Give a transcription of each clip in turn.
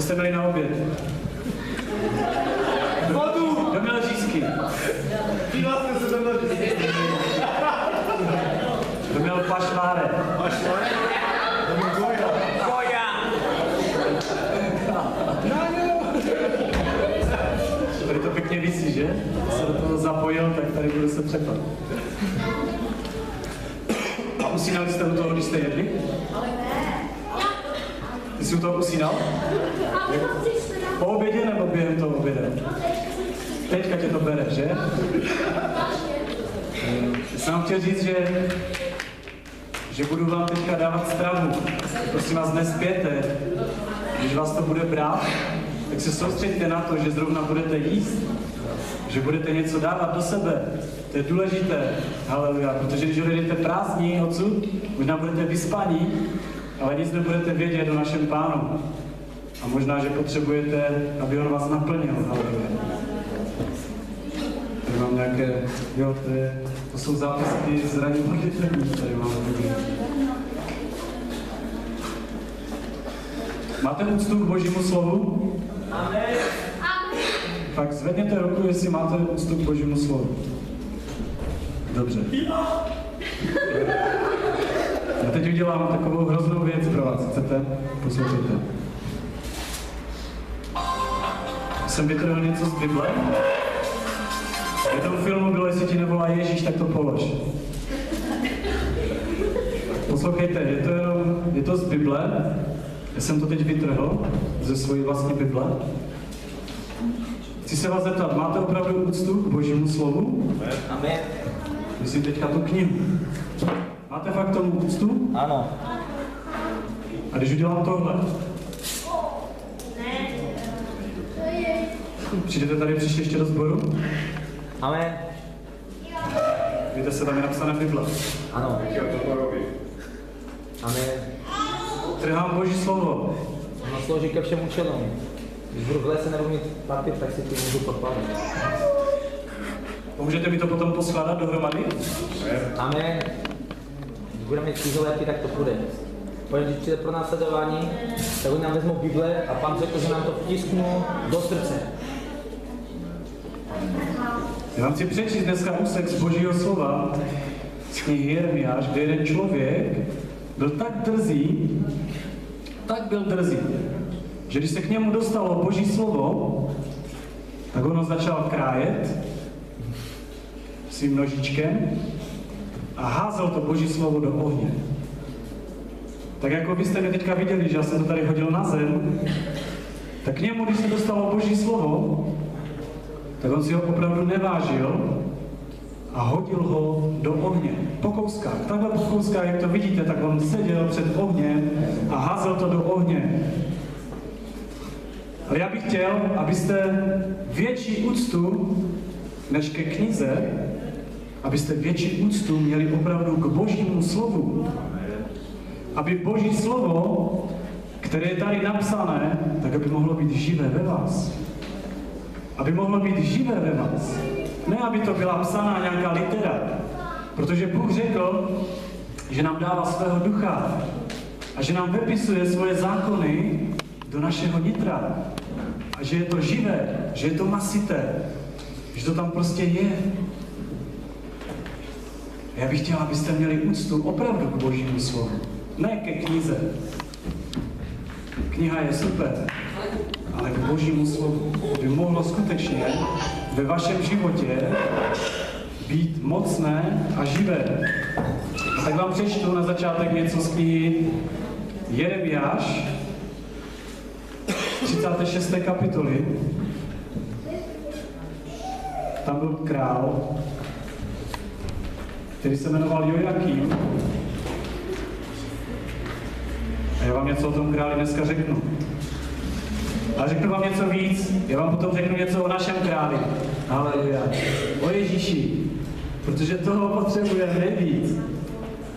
Co jste měli na oběd? Kdo měl řízky? Kdo měl pašváre? Tady to pěkně visí, že? Když se do toho zapojil, tak tady bude se přepad. A usínali jste u toho, když jste jedli? Ty jsi u toho usínal? Po obědě nebo během toho oběda? Teďka tě to bere, že? Já jsem vám chtěl říct, že budu vám teďka dávat stravu. Prosím vás, nespěte. Když vás to bude brát, tak se soustřeďte na to, že zrovna budete jíst. Že budete něco dávat do sebe. To je důležité. Haleluja. Protože když odejdete prázdní odsud, možná budete vyspaní, ale nic nebudete vědět o našem Pánu. A možná, že potřebujete, aby on vás naplnil. Haleluja. Tady mám nějaké, jo, to jsou zápisky z ranní modlitební, tady mám takový. Máte úctu k Božímu slovu? Amen. Tak zvedněte ruku, jestli máte úctu k Božímu slovu. Dobře. Já teď udělám takovou hroznou věc pro vás. Chcete? Poslouchejte. Jsem vytrhl něco z Bible. V tom filmu bylo, jestli ti nevolá Ježíš, tak to polož. Poslouchejte, je to z Bible. Já jsem to teď vytrhl ze svojí vlastní Bible. Chci se vás zeptat, máte opravdu úctu k Božímu slovu? Amen. Myslím teďka tu knihu. Máte fakt tomu úctu? Ano. A když udělám tohle? Přijdete tady příště ještě do sboru? Amen. Víte se, tam je napsané v Bible. Ano. Amen. Trhám Boží slovo. Ono slouží ke všem účelům. Když budu v lese nebo mít papír, tak si tím můžu podpálit. Můžete mi to potom poskládat dohromady? Amen. Když budeme mít křižovatky, tak to půjde. Protože když přijde pro následování, tak oni nám vezmou Bible a Pán řekl, že nám to vtisknou do srdce. Já vám chci přečíst dneska úsek z Božího slova, z knihy Jeremiáš, kde jeden člověk byl tak byl drzý, že když se k němu dostalo Boží slovo, tak ono začal krájet svým nožičkem a házel to Boží slovo do ohně. Tak jako vy jste mě teďka viděli, že já jsem to tady hodil na zem, tak k němu, když se dostalo Boží slovo, tak on si ho opravdu nevážil a hodil ho do ohně. Po kouskách. Takhle po kouskách, jak to vidíte, tak on seděl před ohněm a házel to do ohně. Ale já bych chtěl, abyste větší úctu než ke knize, abyste větší úctu měli opravdu k Božímu slovu. Aby Boží slovo, které je tady napsané, tak aby mohlo být živé ve vás. Aby mohlo být živé ve vás. Ne, aby to byla psaná nějaká litera. Protože Bůh řekl, že nám dává svého ducha a že nám vypisuje svoje zákony do našeho nitra. A že je to živé, že je to masité, že to tam prostě je. Já bych chtěl, abyste měli úctu opravdu k Božímu slovu. Ne ke knize. Kniha je super, ale k Božímu slovu by mohlo skutečně ve vašem životě být mocné a živé. A tak vám přečtu na začátek něco z knihy Jeremiáš, 36. kapitoly. Tam byl král, který se jmenoval Jojakim. A já vám něco o tom králi dneska řeknu. A řeknu vám něco víc, já vám potom řeknu něco o našem králi. Haleluja. O Ježíši. Protože toho potřebujeme nejvíc.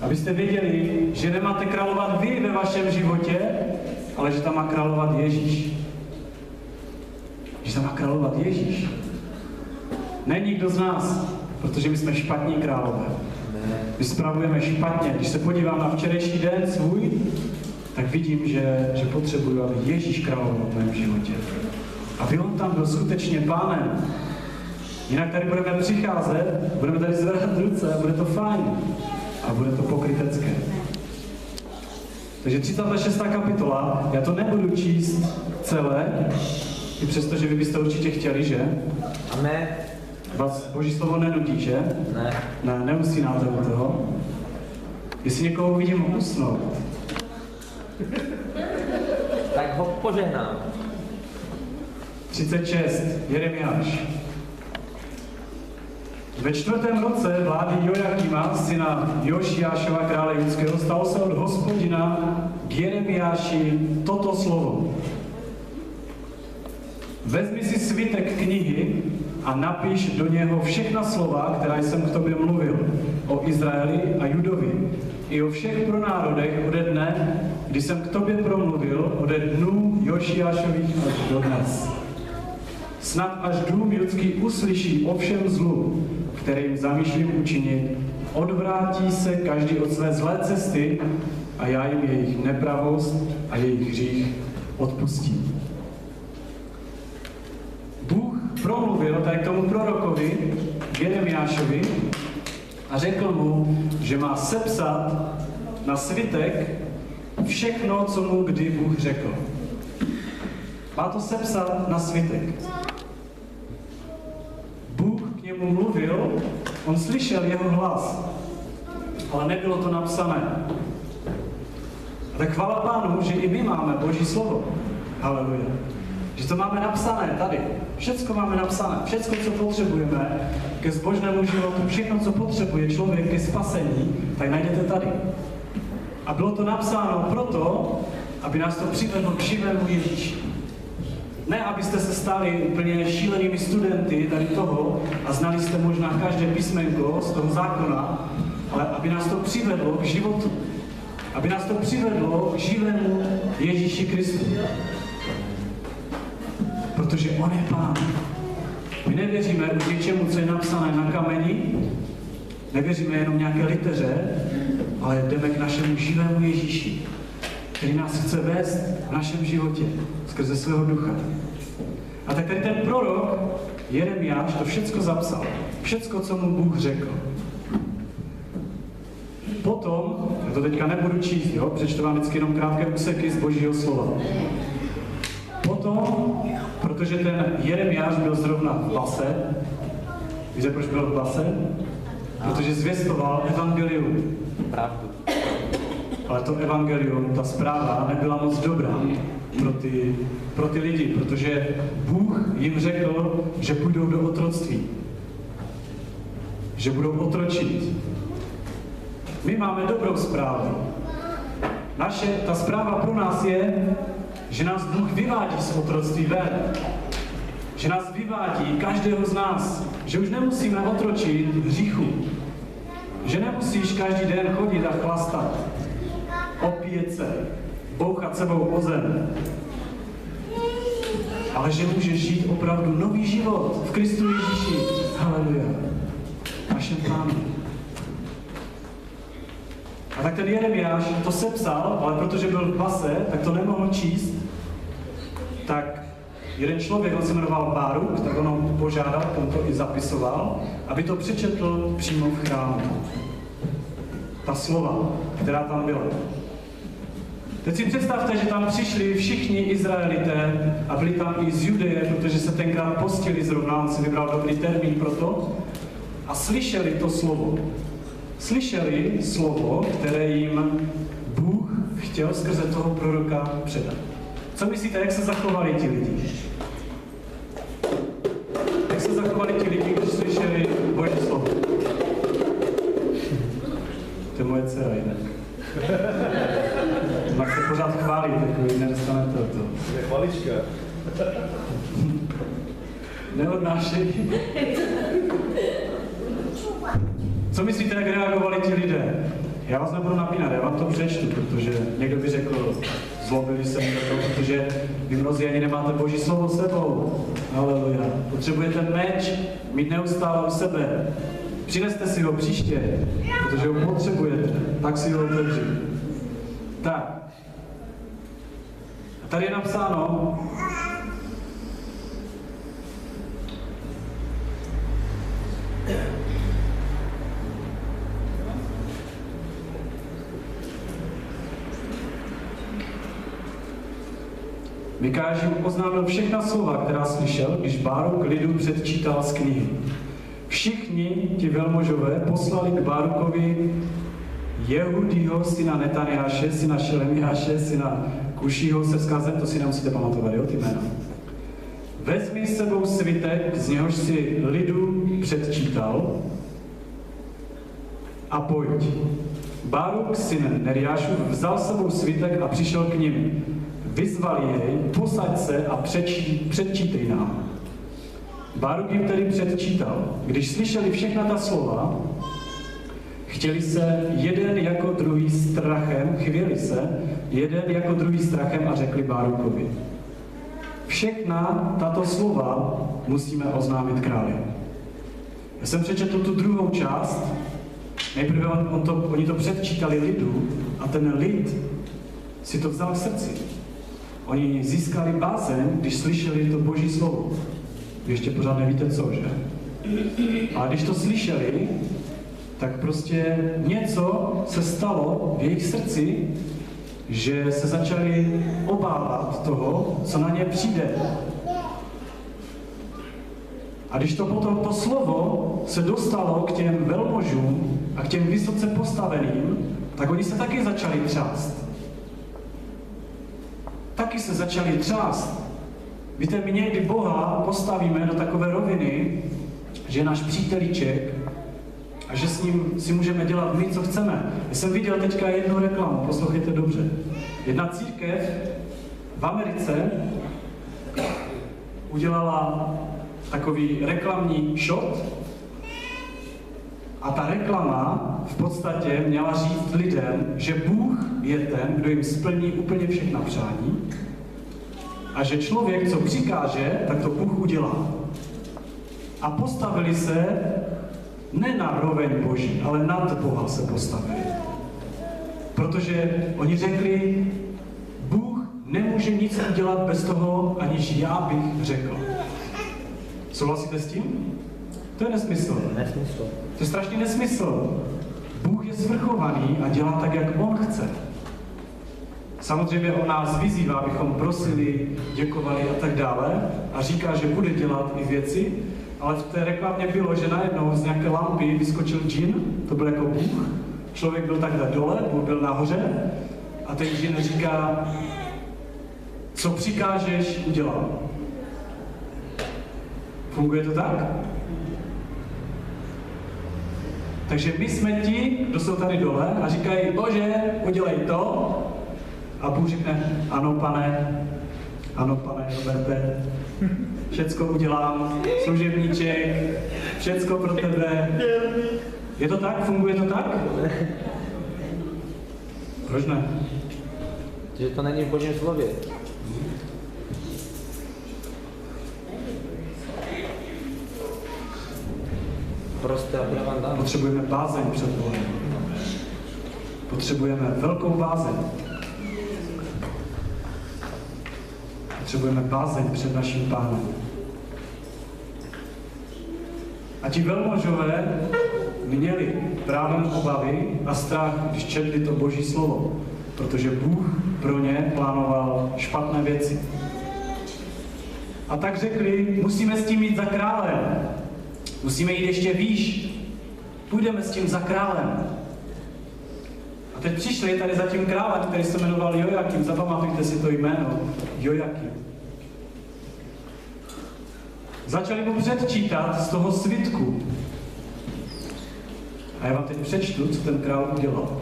Abyste věděli, že nemáte královat vy ve vašem životě, ale že tam má královat Ježíš. Že tam má královat Ježíš. Ne nikdo z nás, protože my jsme špatní králové. My spravujeme špatně. Když se podívám na včerejší den svůj, tak vidím, že potřebuji, aby Ježíš královal v mém životě. Aby on tam byl skutečně pánem. Jinak tady budeme přicházet, budeme tady zvedat ruce a bude to fajn. A bude to pokrytecké. Takže 36. kapitola, já to nebudu číst celé, i přesto, že vy byste určitě chtěli, že? Amen. Vás Boží slovo nenutí, že? Ne. Ne, neusínáte do toho. Jestli někoho vidím usnout. Tak ho požehnám. 36. Jeremiáš. Ve 4. roce vlády Jojakima, syna Jošiášova krále judského, stalo se od Hospodina k Jeremiáši toto slovo. Vezmi si svitek knihy a napiš do něho všechna slova, která jsem k tobě mluvil, o Izraeli a Judovi, i o všech pronárodech ode dne, kdy jsem k tobě promluvil, ode dnů Jošiášových až do dnes. Snad až dům judský uslyší o všem zlu, kterým zamýšlím učinit, odvrátí se každý od své zlé cesty a já jim jejich nepravost a jejich hřích odpustím. Bůh promluvil tady k tomu prorokovi, Jeremiášovi, a řekl mu, že má sepsat na svitek všechno, co mu kdy Bůh řekl. Má to sepsat na svitek. Bůh k němu mluvil, on slyšel jeho hlas, ale nebylo to napsané. A tak chvála Pánu, že i my máme Boží slovo. Haleluja. Že to máme napsané tady. Všecko máme napsané. Všecko, co potřebujeme ke zbožnému životu, všechno, co potřebuje člověk ke spasení, tak najdete tady. A bylo to napsáno proto, aby nás to přivedlo k živému Ježíši. Ne, abyste se stali úplně šílenými studenty tady toho a znali jste možná každé písmenko z toho zákona, ale aby nás to přivedlo k životu. Aby nás to přivedlo k živému Ježíši Kristu. Protože on je Pán. My nevěříme k něčemu, co je napsané na kameni, nevěříme jenom nějaké liteře, ale jdeme k našemu živému Ježíši, který nás chce vést v našem životě skrze svého ducha. A tak tady ten prorok Jeremiáš to všecko zapsal. Všecko, co mu Bůh řekl. Potom, já to teďka nebudu číst, jo, přečtu vám vždycky jenom krátké úseky z Božího slova. Potom, protože ten Jeremiáš byl zrovna v base, víte, proč byl v base? Protože zvěstoval evangelium. Pravdu. Ale to evangelium, ta zpráva nebyla moc dobrá pro ty lidi, protože Bůh jim řekl, že půjdou do otroctví. Že budou otročit. My máme dobrou zprávu. Ta zpráva pro nás je, že nás Bůh vyvádí z otroctví ven. Že nás vyvádí, každého z nás. Že už nemusíme otročit hříchu. Že nemusíš každý den chodit a chlastat. Opíjet se, bouchat sebou o zem. Ale že můžeš žít opravdu nový život v Kristu Ježíši. Haleluja. Našem Pánu. A tak ten Jeremiáš to sepsal, ale protože byl v base, tak to nemohl číst. Tak jeden člověk, on se jmenoval Báruk, tak on ho požádal, on to i zapisoval, aby to přečetl přímo v chrámu. Ta slova, která tam byla. Teď si představte, že tam přišli všichni Izraelité a byli tam i z Judeje, protože se tenkrát postili zrovna, on si vybral dobrý termín pro to, a slyšeli to slovo. Slyšeli slovo, které jim Bůh chtěl skrze toho proroka předat. Co myslíte, jak se zachovali ti lidi? Jak se zachovali ti lidi, když slyšeli Boží slovo? To je moje dcera jinak. Tak se pořád chválí, takový nedostanete to. Je chvalička. Neodnášej. Co myslíte, jak reagovali ti lidé? Já vás nebudu napínat, já vám to přečtu, protože někdo by řekl, zlobili se mi za to, protože vy mnozí ani nemáte Boží slovo sebou. Haleluja. Potřebujete meč mít neustále u sebe. Přineste si ho příště, protože ho potřebujete. Tak si ho otevři. Tak. Tady je napsáno, Mikáš jim oznámil všechna slova, která slyšel, když Báruk lidu předčítal z knihy. Všichni ti velmožové poslali k Bárukovi Jehudího, syna Netaniáše, syna Šelemiáše, syna Kušího se vzkazem, to si nemusíte pamatovat, jo, ty jména. Vezmi s sebou svitek, z něhož si lidu předčítal, a pojď. Báruk, syn Neriášův, vzal s sebou svitek a přišel k nim. Vyzval jej, posaď se a předčítej nám. Báruk jim tedy předčítal. Když slyšeli všechna ta slova, chvěli se jeden jako druhý strachem a řekli Bárukovi. Všechna tato slova musíme oznámit králi. Já jsem přečetl tu druhou část. Nejprve oni to předčítali lidu a ten lid si to vzal k srdci. Oni získali bázeň, když slyšeli to Boží slovo. Vy ještě pořád nevíte co, že? Ale když to slyšeli, tak prostě něco se stalo v jejich srdci, že se začali obávat toho, co na ně přijde. A když to potom to slovo se dostalo k těm velmožům a k těm vysoce postaveným, tak oni se taky začali třást. Taky se začali třást. Víte, my někdy Boha postavíme do takové roviny, že je náš přítelíček a že s ním si můžeme dělat my, co chceme. Já jsem viděl teďka jednu reklamu, poslouchejte dobře. Jedna církev v Americe udělala takový reklamní shot a ta reklama v podstatě měla říct lidem, že Bůh je ten, kdo jim splní úplně všechna přání a že člověk, co přikáže, tak to Bůh udělá. A postavili se ne na roveň Boží, ale nad Boha se postavili. Protože oni řekli, Bůh nemůže nic udělat bez toho, aniž já bych řekl. Souhlasíte s tím? To je nesmysl. Nesmysl. To je strašný nesmysl. Bůh je svrchovaný a dělá tak, jak on chce. Samozřejmě on nás vyzývá, abychom prosili, děkovali a tak dále a říká, že bude dělat i věci, ale v té reklamě bylo, že najednou z nějaké lampy vyskočil džin, to byl jako Bůh, člověk byl takhle dole, Bůh byl nahoře a ten džin říká, co přikážeš, udělám. Funguje to tak? Takže my jsme ti, kdo jsou tady dole a říkají, Bože, udělej to. A Bůh řekne, ano pane Roberte, všecko udělám, služebníček, všecko pro tebe. Je to tak? Funguje to tak? Proč ne? Že to není v Božím slově. Prostě a bude vám dáno. Potřebujeme bázeň před Bohem. Potřebujeme velkou bázeň. Potřebujeme bázeň před naším Pánem. A ti velmožové měli právem obavy a strach, když četli to Boží slovo, protože Bůh pro ně plánoval špatné věci. A tak řekli, musíme s tím jít za králem. Musíme jít ještě výš. Půjdeme s tím za králem. A teď přišli tady za tím králem, který se jmenoval Jojakim. Zapamatujte si to jméno. Jojakim. Začali mu předčítat z toho svitku. A já vám teď přečtu, co ten král udělal.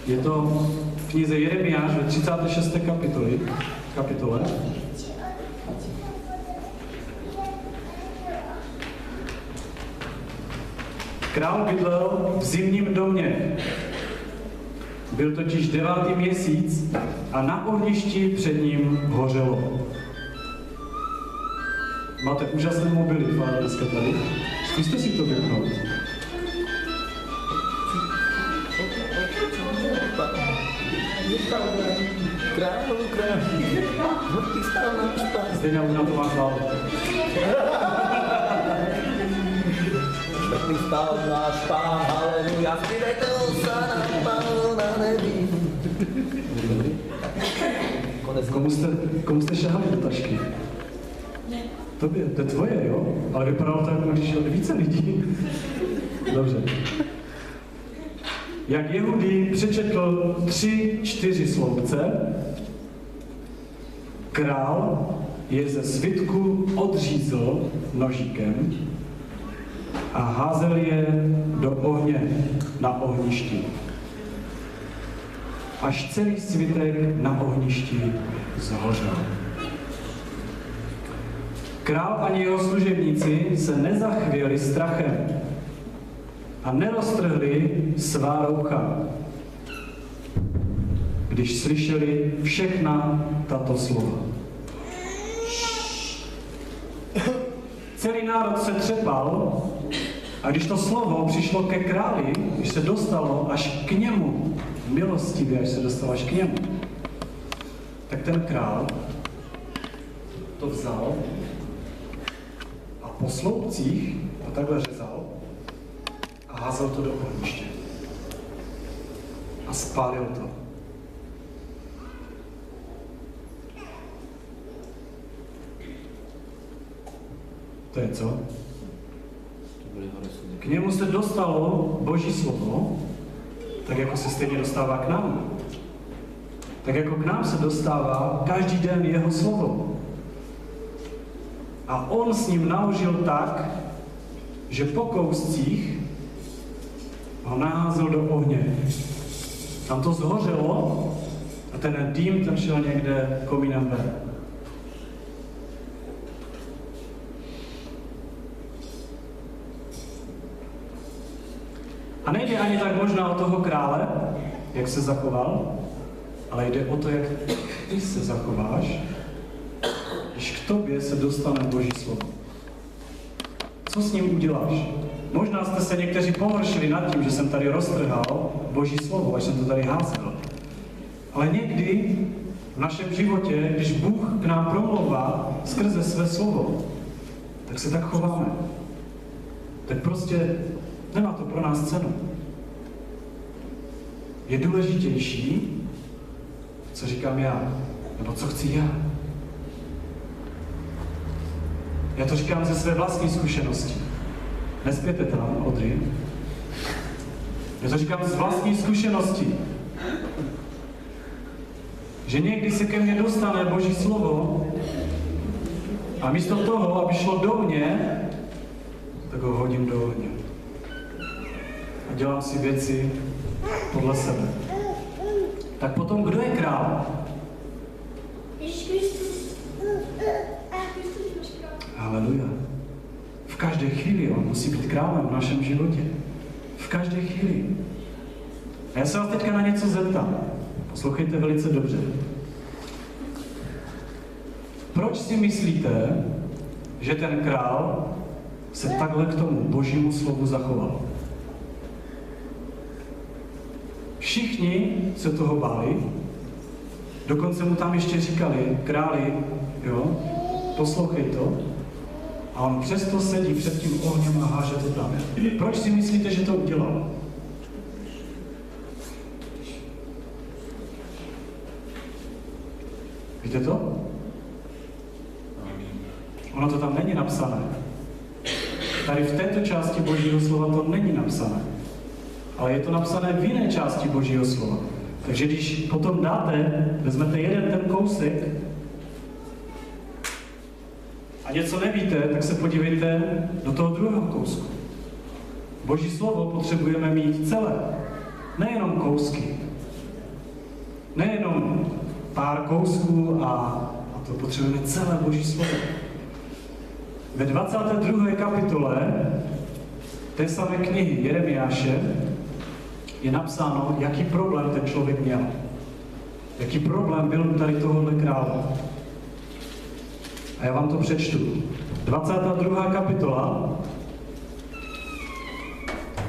Je to v knize Jeremiáš ve 36. kapitole. Král bydlel v zimním domě. Byl totiž 9. měsíc a na ohništi před ním hořelo. Máte úžasné mobily, Fára, dneska tady. Zkuste si to vypnout. Stejně už na to máš hlavu. Mrtvý stal náš Pán, haleluja, zpívejte Hosana, Pánu na nebi. Konec. Komu jste šahali do tašky? Tobě, to je tvoje, jo? Ale vypadalo to, jako když šel více lidí. Dobře. Jak Jehudý přečetl 3-4 sloupce, král je ze svitku odřízl nožíkem a házel je do ohně na ohništi. Až celý svitek na ohništi zhořel. Král ani jeho služebníci se nezachvěli strachem a neroztrhli svá roucha, když slyšeli všechna tato slova. Celý národ se třepal a když to slovo přišlo ke králi, když se dostalo až k němu, milostivě, až se dostalo až k němu, tak ten král to vzal a po sloupcích to takhle řezal a házel to do ohniště. A spálil to. To je co? K němu se dostalo Boží slovo, tak jako se stejně dostává k nám. Tak jako k nám se dostává každý den jeho slovo. A on s ním naložil tak, že po kouscích ho naházel do ohně. Tam to zhořelo a ten dým tam šel někde komínem ven. A nejde ani tak možná o toho krále, jak se zachoval, ale jde o to, jak ty se zachováš, když k tobě se dostane Boží slovo. Co s ním uděláš? Možná jste se někteří pohoršili nad tím, že jsem tady roztrhal Boží slovo, až jsem to tady házel. Ale někdy v našem životě, když Bůh k nám promlouvá skrze své slovo, tak se tak chováme. Tak prostě nemá to pro nás cenu. Je důležitější, co říkám já, nebo co chci já. Já to říkám ze své vlastní zkušenosti. Nespěte tam, Odry. Já to říkám z vlastní zkušenosti. Že někdy se ke mně dostane Boží slovo a místo toho, aby šlo do mě, tak ho hodím do ohně. A dělám si věci podle sebe. Tak potom, kdo je král? Haleluja. V každé chvíli on musí být králem v našem životě. V každé chvíli. A já se vás teďka na něco zeptám. Poslouchejte velice dobře. Proč si myslíte, že ten král se takhle k tomu Božímu slovu zachoval? Všichni se toho báli, dokonce mu tam ještě říkali, králi, jo, poslouchej to, a on přesto sedí před tím ohněm a háže to tam. Proč si myslíte, že to udělal? Víte to? Ono to tam není napsané. Tady v této části Božího slova to není napsané. Ale je to napsané v jiné části Božího slova. Takže když potom vezmete jeden ten kousek a něco nevíte, tak se podívejte do toho druhého kousku. Boží slovo potřebujeme mít celé. Nejenom kousky. Nejenom pár kousků a to potřebujeme celé Boží slovo. Ve 22. kapitole té samé knihy Jeremiáše je napsáno, jaký problém ten člověk měl. Jaký problém byl tady tohohle krále. A já vám to přečtu. 22. kapitola,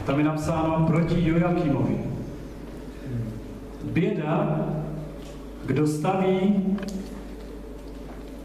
tam je napsáno proti Jojakimovi. Běda, kdo staví